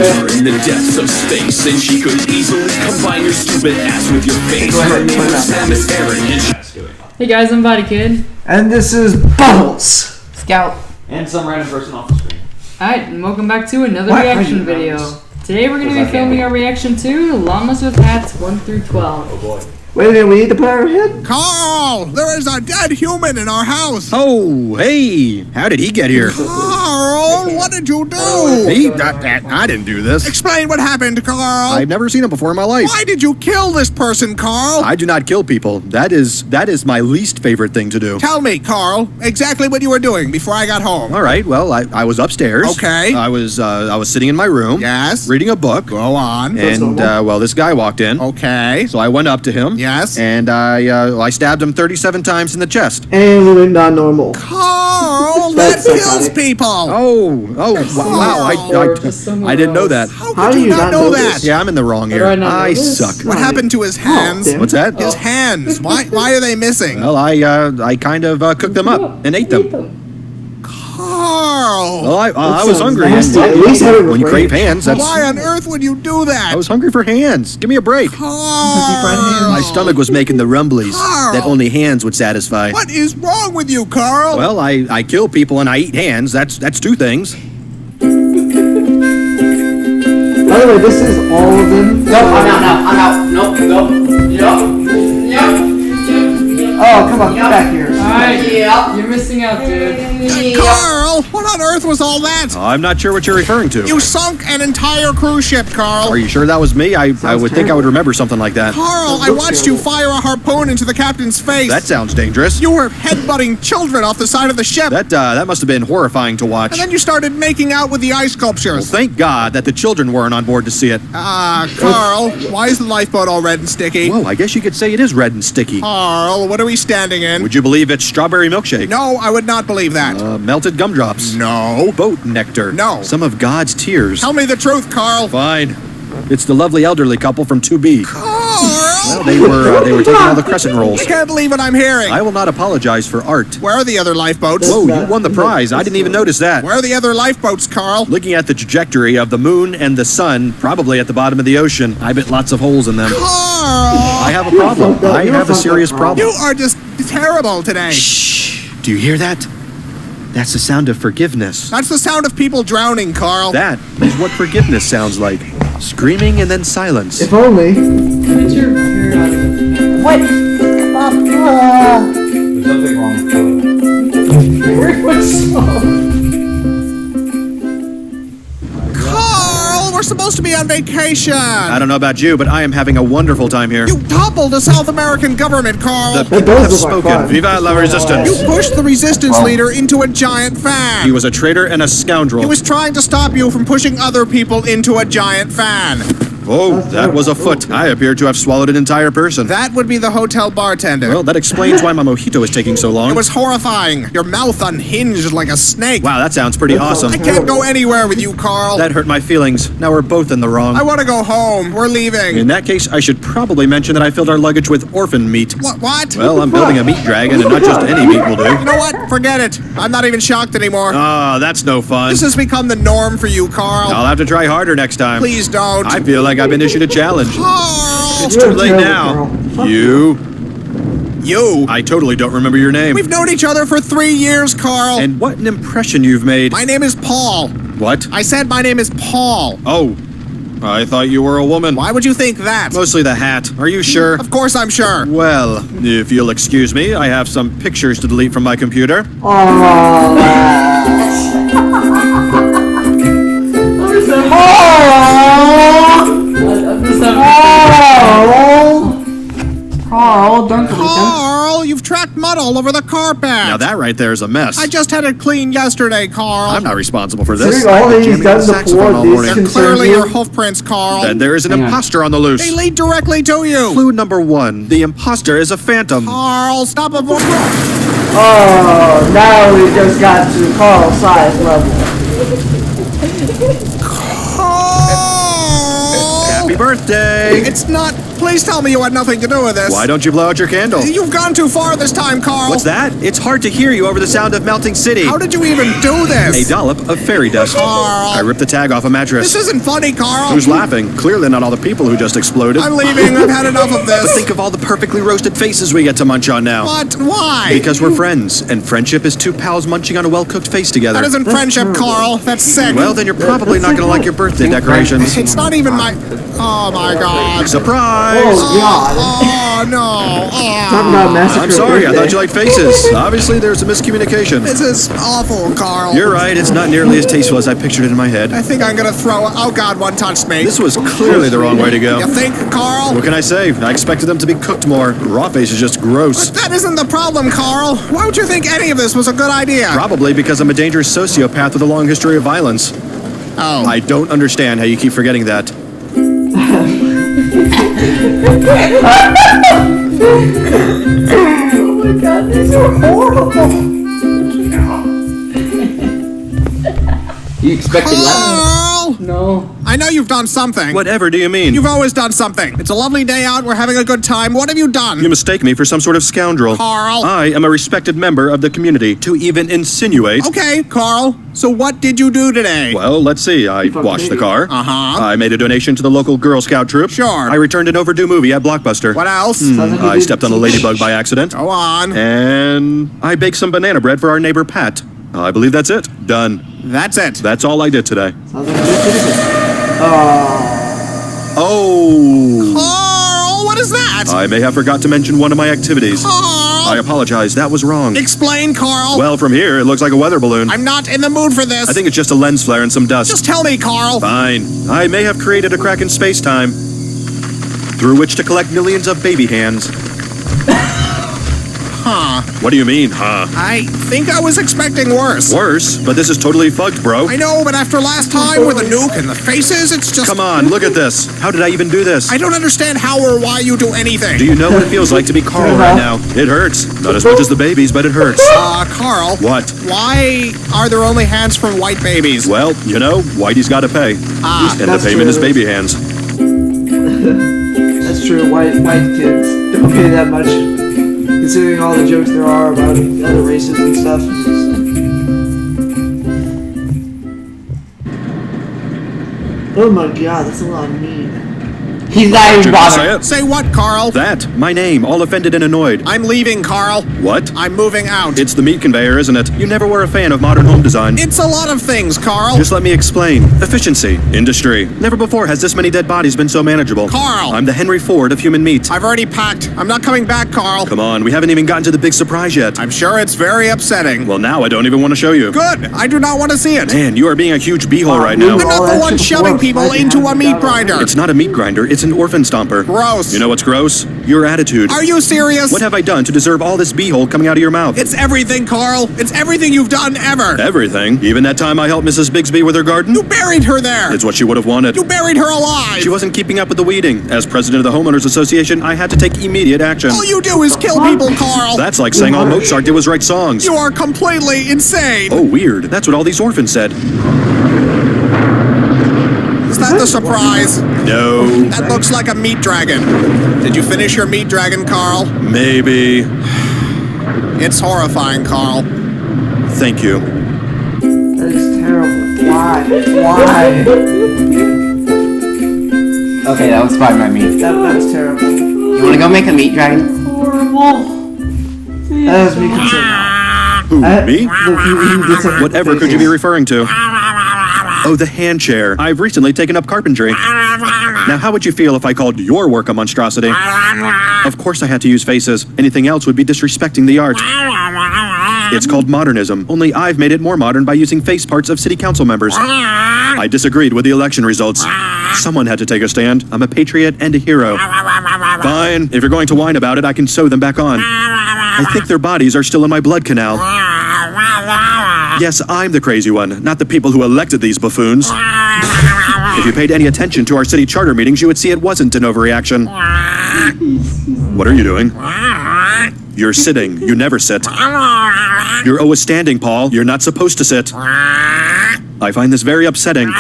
her in the depths of space, and she could easily combine your stupid ass with your face. Her name was Samus Aran, and Hey guys, I'm WajdaKid. And this is Bubbles. Scout. And some random person off the screen. Alright, and welcome back to another reaction video. Today we're going to be filming our reaction to Llamas with Hats 1 through 12. Oh boy. Wait a minute, we need to put our head. Carl! There is a dead human in our house! Oh, hey! How did he get here? Carl, what did you do? I didn't do this. Explain what happened, Carl! I've never seen him before in my life. Why did you kill this person, Carl? I do not kill people. That is my least favorite thing to do. Tell me, Carl, exactly what you were doing before I got home. All right, well, I was upstairs. Okay. I was sitting in my room. Yes. Reading a book. Go on. And, well, this guy walked in. Okay. So I went up to him. Yes. And I stabbed him 37 times in the chest. And we went not normal. Carl, that That's so kills funny. people! Wow, I didn't know that. How could you not know that? Yeah, I'm in the wrong here. I suck. What happened to his hands? damn. What's that? His hands. Why are they missing? Well, I kind of cooked them up and ate them. Carl! Well, I was hungry. Nasty. At least have it When you with crave hands, that's... Why on earth would you do that? I was hungry for hands. Give me a break. Carl! My stomach was making the rumblies Carl! that only hands would satisfy. What is wrong with you, Carl? Well, I kill people and I eat hands. That's two things. By the way, this is all of them. Nope, I'm out. Nope. Oh, come on, get back here. Alright, you're missing out, dude. Carl! What on earth was all that? I'm not sure what you're referring to. You sunk an entire cruise ship, Carl! Are you sure that was me? I would think I would remember something like that. Carl, I watched you fire a harpoon into the captain's face! That sounds dangerous. You were headbutting children off the side of the ship! That must have been horrifying to watch. And then you started making out with the ice sculptures! Thank God that the children weren't on board to see it. Carl, why is the lifeboat all red and sticky? Well, I guess you could say it is red and sticky. Carl, what are we standing in? Would you believe it's strawberry milkshake? No, I would not believe that. Melted gumdrops. No. Boat nectar. No. Some of God's tears. Tell me the truth, Carl. Fine. It's the lovely elderly couple from 2B. Carl! Well, they were taking all the crescent rolls. I can't believe what I'm hearing. I will not apologize for art. Where are the other lifeboats? Whoa, you won the prize. I didn't even notice that. Where are the other lifeboats, Carl? Looking at the trajectory of the moon and the sun, probably at the bottom of the ocean. I bet lots of holes in them. Carl! I have a problem. I have a serious problem. You are just terrible today. Shh. Do you hear that? That's the sound of forgiveness. That's the sound of people drowning, Carl. That is what forgiveness sounds like. Screaming and then silence. If only. Get your hair out of it. There's nothing wrong with Carl, we're supposed to be on vacation. I don't know about you, but I am having a wonderful time here. You toppled the South American government, Carl. The people have spoken. Viva la resistance. You pushed the resistance leader into a giant fan. He was a traitor and a scoundrel. He was trying to stop you from pushing other people into a giant fan. Oh, that was a foot. I appear to have swallowed an entire person. That would be the hotel bartender. Well, that explains why my mojito is taking so long. It was horrifying. Your mouth unhinged like a snake. Wow, that sounds pretty awesome. I can't go anywhere with you, Carl. That hurt my feelings. Now we're both in the wrong. I want to go home. We're leaving. In that case, I should probably mention that I filled our luggage with orphan meat. What? Well, I'm building a meat dragon, and not just any meat will do. You know what? Forget it. I'm not even shocked anymore. Ah, that's no fun. This has become the norm for you, Carl. I'll have to try harder next time. Please don't. I feel like I've been issued a challenge. Carl! It's too late now. You. I totally don't remember your name. We've known each other for 3 years, Carl. And what an impression you've made. My name is Paul. What? I said my name is Paul. Oh, I thought you were a woman. Why would you think that? Mostly the hat. Are you sure? Of course I'm sure. Well, if you'll excuse me, I have some pictures to delete from my computer. Carl, you've tracked mud all over the carpet. Now that right there is a mess. I just had it cleaned yesterday, Carl. I'm not responsible for this. All that he's Jamming done the saxophone before all this morning. They're clearly your concerns hoof prints, Carl. Then there is an imposter on the loose. They lead directly to you. Clue number 1. The imposter is a phantom. Carl, stop avoiding. Oh, now we just got to Carl's size level. Carl! Happy birthday! It's not. Please. Please tell me you had nothing to do with this. Why don't you blow out your candle? You've gone too far this time, Carl. What's that? It's hard to hear you over the sound of melting city. How did you even do this? A dollop of fairy dust. Carl. I ripped the tag off a mattress. This isn't funny, Carl. Who's laughing? Clearly not all the people who just exploded. I'm leaving. I've had enough of this. But think of all the perfectly roasted faces we get to munch on now. But why? Because we're friends, and friendship is two pals munching on a well-cooked face together. That isn't friendship, Carl. That's sick. Well, then you're probably not gonna like your birthday decorations. It's not even my... Oh, my God. Surprise! Oh, God. Oh, no. Talking about massacre. I'm sorry, I birthday. thought you liked faces. Obviously, there's a miscommunication. This is awful, Carl. You're right, it's not nearly as tasteful as I pictured it in my head. I think I'm gonna throw... Oh, God, one touched me. This was clearly the wrong way to go. You think, Carl? What can I say? I expected them to be cooked more. Raw face is just gross. But that isn't the problem, Carl. Why would you think any of this was a good idea? Probably because I'm a dangerous sociopath with a long history of violence. Oh. I don't understand how you keep forgetting that. Oh my God, these are horrible. You expected lemon. Carl! No. I know you've done something. Whatever do you mean? You've always done something. It's a lovely day out. We're having a good time. What have you done? You mistake me for some sort of scoundrel. Carl. I am a respected member of the community. To even insinuate... Okay, Carl. So what did you do today? Well, let's see. I washed the car. Uh-huh. I made a donation to the local Girl Scout troop. Sure. I returned an overdue movie at Blockbuster. What else? I stepped on a ladybug by accident. Go on. And I baked some banana bread for our neighbor Pat. I believe that's it. Done. That's it. That's all I did today. Sounds like a good citizen. Oh. Carl, what is that? I may have forgot to mention one of my activities. I Carl! apologize. That was wrong. Explain, Carl. Well, from here, it looks like a weather balloon. I'm not in the mood for this. I think it's just a lens flare and some dust. Just tell me, Carl. Fine. I may have created a crack in space-time through which to collect millions of baby hands. Huh. What do you mean, huh? I think I was expecting worse. Worse, but this is totally fucked, bro. I know, but after last time with the nuke and the faces, it's just... Come on, look at this. How did I even do this? I don't understand how or why you do anything. Do you know what it feels like to be Carl right now? It hurts. Not as much as the babies, but it hurts. Carl. What? Why are there only hands from white babies? Well, you know, Whitey's gotta pay. And the That's payment is true. baby hands. That's true. White kids don't pay that much, considering all the jokes there are about other races and stuff. Oh my God, that's a lot of meat. He's not even Should I say bothered. it? Say what, Carl? That, my name, all offended and annoyed. I'm leaving, Carl. What? I'm moving out. It's the meat conveyor, isn't it? You never were a fan of modern home design. It's a lot of things, Carl. Just let me explain. Efficiency, industry. Never before has this many dead bodies been so manageable. Carl. I'm the Henry Ford of human meat. I've already packed. I'm not coming back, Carl. Come on, we haven't even gotten to the big surprise yet. I'm sure it's very upsetting. Well, now I don't even want to show you. Good. I do not want to see it. Man, you are being a huge beehole right now. I'm not the one shoving people into a meat grinder. It's not a meat grinder, it's an orphan stomper. Gross. You know what's gross? Your attitude. Are you serious? What have I done to deserve all this beehole coming out of your mouth? It's everything, Carl. It's everything you've done ever. Everything. Even that time I helped Mrs. Bigsby with her garden? You buried her there. It's what she would have wanted. You buried her alive. She wasn't keeping up with the weeding. As president of the Homeowners Association, I had to take immediate action. All you do is kill people, Carl. That's like saying all Mozart did was write songs. You are completely insane. Oh, weird. That's what all these orphans said. Is that the surprise? No. That looks like a meat dragon. Did you finish your meat dragon, Carl? Maybe. It's horrifying, Carl. Thank you. That is terrible. Why? Okay, that was fine by me. That's terrible. You wanna go make a meat dragon? Horrible. That has me concerned. Who, me? He did something Whatever could you be referring to? Oh, the hand chair. I've recently taken up carpentry. Now, how would you feel if I called your work a monstrosity? Of course I had to use faces. Anything else would be disrespecting the art. It's called modernism, only I've made it more modern by using face parts of city council members. I disagreed with the election results. Someone had to take a stand. I'm a patriot and a hero. Fine, if you're going to whine about it, I can sew them back on. I think their bodies are still in my blood canal. Yes, I'm the crazy one, not the people who elected these buffoons. If you paid any attention to our city charter meetings, you would see it wasn't an overreaction. What are you doing? You're sitting. You never sit. You're always standing, Paul. You're not supposed to sit. I find this very upsetting.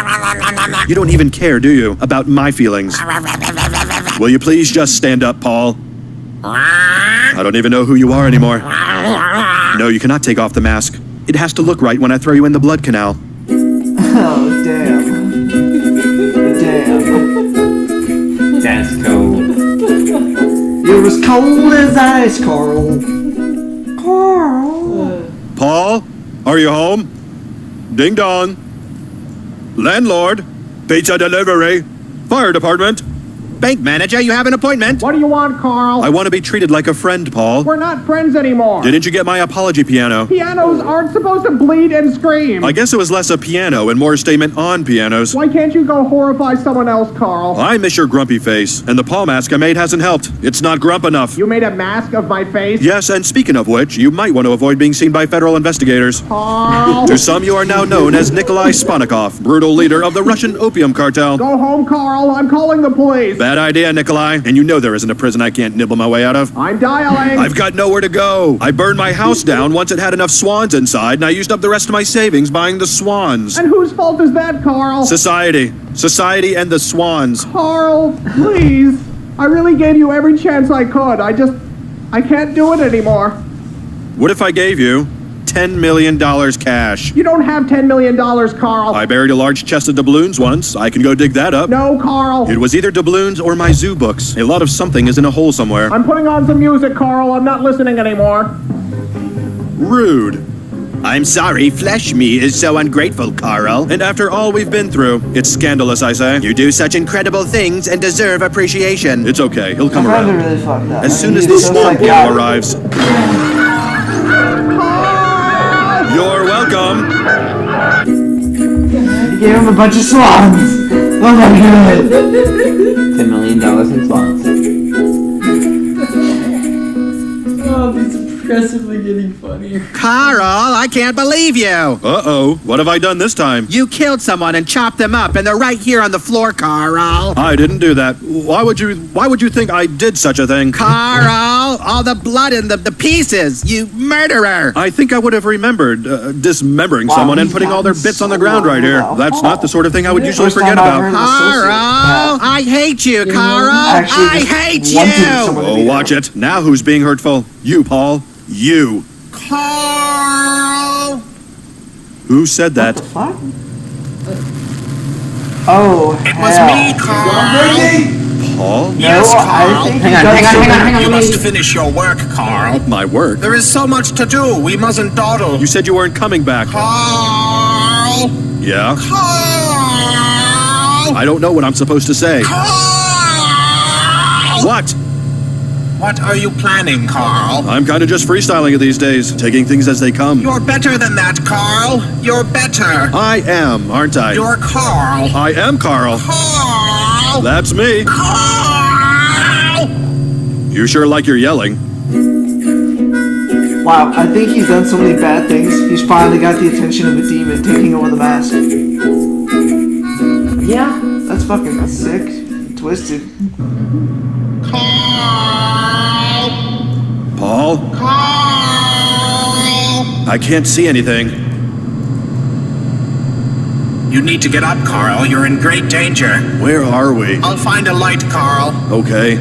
You don't even care, do you, about my feelings? Will you please just stand up, Paul? I don't even know who you are anymore. No, you cannot take off the mask. It has to look right when I throw you in the blood canal. Oh, damn. Damn. That's cold. You're as cold as ice, Carl. Carl. Paul, are you home? Ding dong. Landlord, pizza delivery, fire department. Bank manager, you have an appointment. What do you want, Carl? I want to be treated like a friend, Paul. We're not friends anymore. Didn't you get my apology piano? Pianos aren't supposed to bleed and scream. I guess it was less a piano and more a statement on pianos. Why can't you go horrify someone else, Carl? I miss your grumpy face, and the paw mask I made hasn't helped. It's not grump enough. You made a mask of my face? Yes, and speaking of which, you might want to avoid being seen by federal investigators. Carl. To some, you are now known as Nikolai Sponikov, brutal leader of the Russian opium cartel. Go home, Carl. I'm calling the police. Bad idea, Nikolai. And you know there isn't a prison I can't nibble my way out of. I'm dialing. I've got nowhere to go. I burned my house down once it had enough swans inside, and I used up the rest of my savings buying the swans. And whose fault is that, Carl? Society. Society and the swans. Carl, please. I really gave you every chance I could. I can't do it anymore. What if I gave you $10 million cash? You don't have $10 million, Carl. I buried a large chest of doubloons once. I can go dig that up. No, Carl. It was either doubloons or my zoo books. A lot of something is in a hole somewhere. I'm putting on some music, Carl. I'm not listening anymore. Rude. I'm sorry, flesh me is so ungrateful, Carl. And after all we've been through, it's scandalous, I say. You do such incredible things and deserve appreciation. It's okay. He'll come I found it around. really fucked up. As soon as He's the just swamp like, girl God. arrives. You're welcome. He gave him a bunch of swans. Oh my god. $10 million in swans. Oh, it's progressively getting funnier. Carl, I can't believe you. Uh-oh. What have I done this time? You killed someone and chopped them up, and they're right here on the floor, Carl. I didn't do that. Why would you think I did such a thing? Carl, all the blood and the pieces. You murderer. I think I would have remembered dismembering someone and putting all their bits on the ground right here. That's not the sort of thing I would usually First forget time I've about. heard an Carl, associate. I hate you, Carl. Actually, I just hate wanted you. someone- Oh, watch it. Now who's being hurtful? You, Paul. You. Carl. Who said that? What? Oh, It was me, Carl. Paul? Yes, No, Carl. I think Hang he on, does hang on, something- hang on. You must finish your work, Carl. My work? There is so much to do. We mustn't dawdle. You said you weren't coming back. Carl. Yeah? Carl. I don't know what I'm supposed to say. Carl. What? What are you planning, Carl? I'm kind of just freestyling it these days, taking things as they come. You're better than that, Carl. You're better. I am, aren't I? You're Carl. I am Carl. Carl. That's me. Carl. You sure like your yelling. Wow, I think he's done so many bad things. He's finally got the attention of a demon taking over the mask. Yeah, that's fucking sick. Twisted. Paul? Carl. I can't see anything. You need to get up, Carl. You're in great danger. Where are we? I'll find a light, Carl. Okay.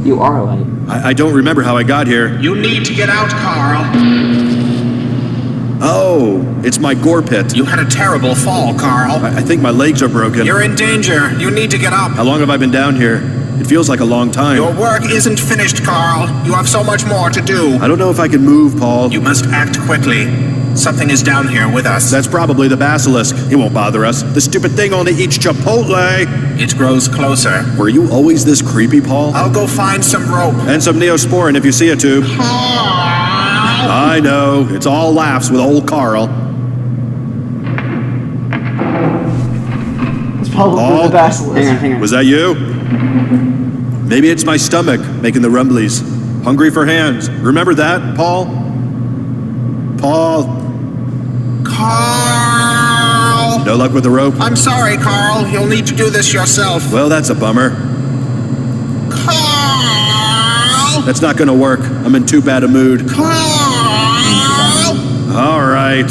You are light. I don't remember how I got here. You need to get out, Carl. Oh, it's my gore pit. You had a terrible fall, Carl. I think my legs are broken. You're in danger. You need to get up. How long have I been down here? It feels like a long time. Your work isn't finished, Carl. You have so much more to do. I don't know if I can move, Paul. You must act quickly. Something is down here with us. That's probably the basilisk. It won't bother us. The stupid thing only eats Chipotle. It grows closer. Were you always this creepy, Paul? I'll go find some rope. And some Neosporin if you see a tube. Carl. I know. It's all laughs with old Carl. It's probably Paul? the basilisk. Hang on. Was that you? Maybe it's my stomach making the rumblies. Hungry for hands. Remember that, Paul? Paul. Carl. No luck with the rope? I'm sorry, Carl. You'll need to do this yourself. Well, that's a bummer. Carl. That's not gonna work. I'm in too bad a mood. Carl. All right.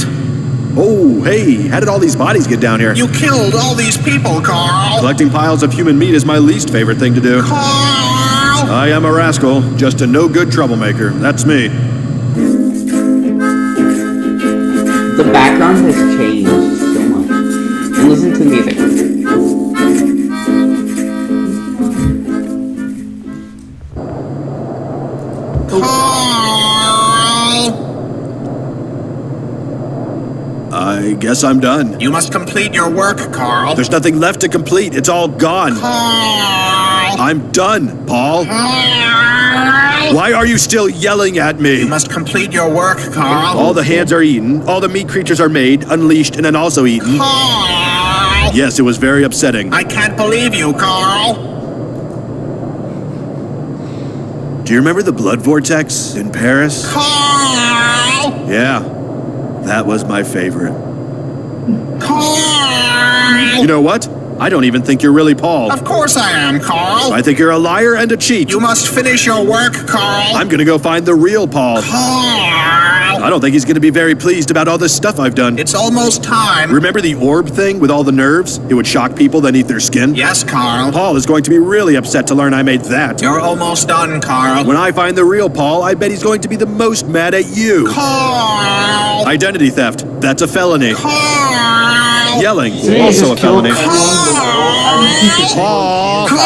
Oh, hey, how did all these bodies get down here? You killed all these people, Carl. Collecting piles of human meat is my least favorite thing to do. Carl! I am a rascal, just a no-good troublemaker. That's me. The background has changed so much. And listen to the music. I guess I'm done. You must complete your work, Carl. There's nothing left to complete. It's all gone. Carl! I'm done, Paul. Carl! Why are you still yelling at me? You must complete your work, Carl. All the hands are eaten, all the meat creatures are made, unleashed, and then also eaten. Carl! Yes, it was very upsetting. I can't believe you, Carl. Do you remember the blood vortex in Paris? Carl! Yeah, that was my favorite. Carl! You know what? I don't even think you're really Paul. Of course I am, Carl. I think you're a liar and a cheat. You must finish your work, Carl. I'm gonna go find the real Paul. Carl! I don't think he's gonna be very pleased about all this stuff I've done. It's almost time. Remember the orb thing with all the nerves? It would shock people, then eat their skin? Yes, Carl. Paul is going to be really upset to learn I made that. You're almost done, Carl. When I find the real Paul, I bet he's going to be the most mad at you. Carl! Identity theft. That's a felony. Carl! Yelling. He Also a just killed felony. everyone before. Paul! Carl!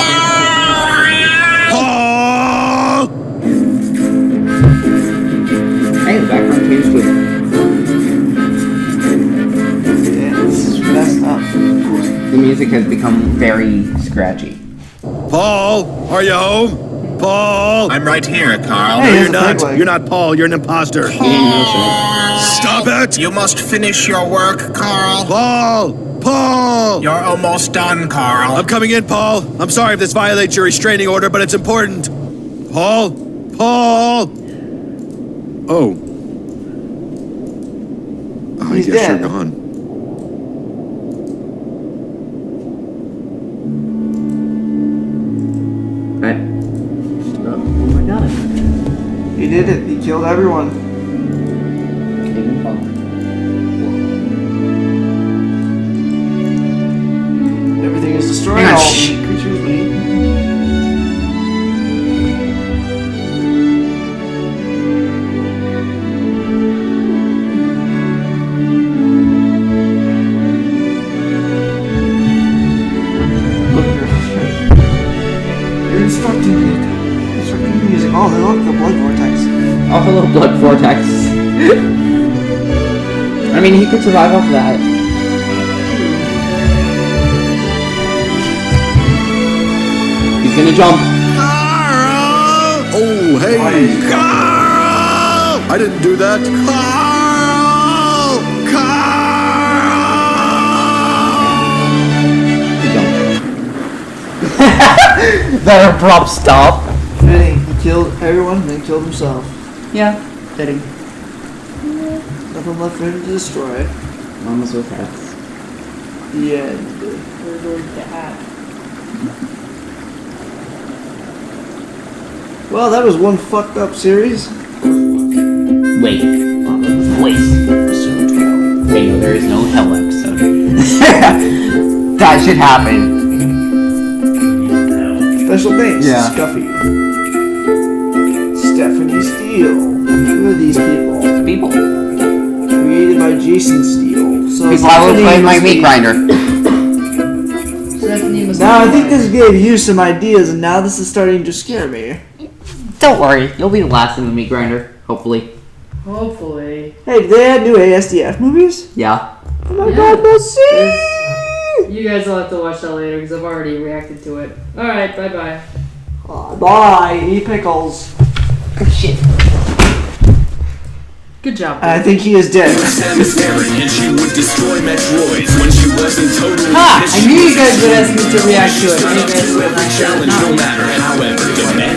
Paul! Hey, the background changed too. Yeah, this is messed up. The music has become very scratchy. Paul! Are you home? Paul! I'm right here, Carl. Hey, No, here's you're a not. peg leg. You're not Paul. You're an imposter. You didn't notice that. Stop it! You must finish your work, Carl. Paul! Paul! You're almost done, Carl. I'm coming in, Paul. I'm sorry if this violates your restraining order, but it's important. Paul? Paul? Oh. I He's guess dead. you're gone. Right. Oh my god. He did it. He killed everyone. Even Paul. Everything is destroyed. Hang on, All shh. creatures were eaten. Look, you're instructing me. Instructing me using all the blood vortex. Oh, hello, blood vortex. I mean, he could survive off that. He's gonna jump. Carl! Oh, hey! Carl! I didn't do that. Carl! Carl! He jumped. That abrupt stop. Fitting. He killed everyone and then killed himself. Yeah, fitting. Nothing left for him to destroy. Mamas with hats. The end. Well, that was one fucked up series. Wait. Wait. Wait, no, there is no hell episode. That should happen. Special thanks Yeah. to Scuffy. Stephanie Steele. Who are these people? People. Created by Jason Steele. So People I will Stephanie play my must meat be- grinder. Stephanie must Now I be think alive. this gave you some ideas, and now this is starting to scare me. Don't worry, you'll be the last in the meat grinder, hopefully. Hopefully. Hey, did they add new ASDF movies? Yeah. Oh my Yeah. god, let's see! You guys will have to watch that later because I've already reacted to it. Alright, bye bye. Bye, eat pickles. Shit. Good job. I think he is dead. Samus Aran, and she would destroy Metroids when she wasn't totally Ha! pissed. I knew you guys would ask me to react to it. She would Anyways, every challenge, no matter however demanding.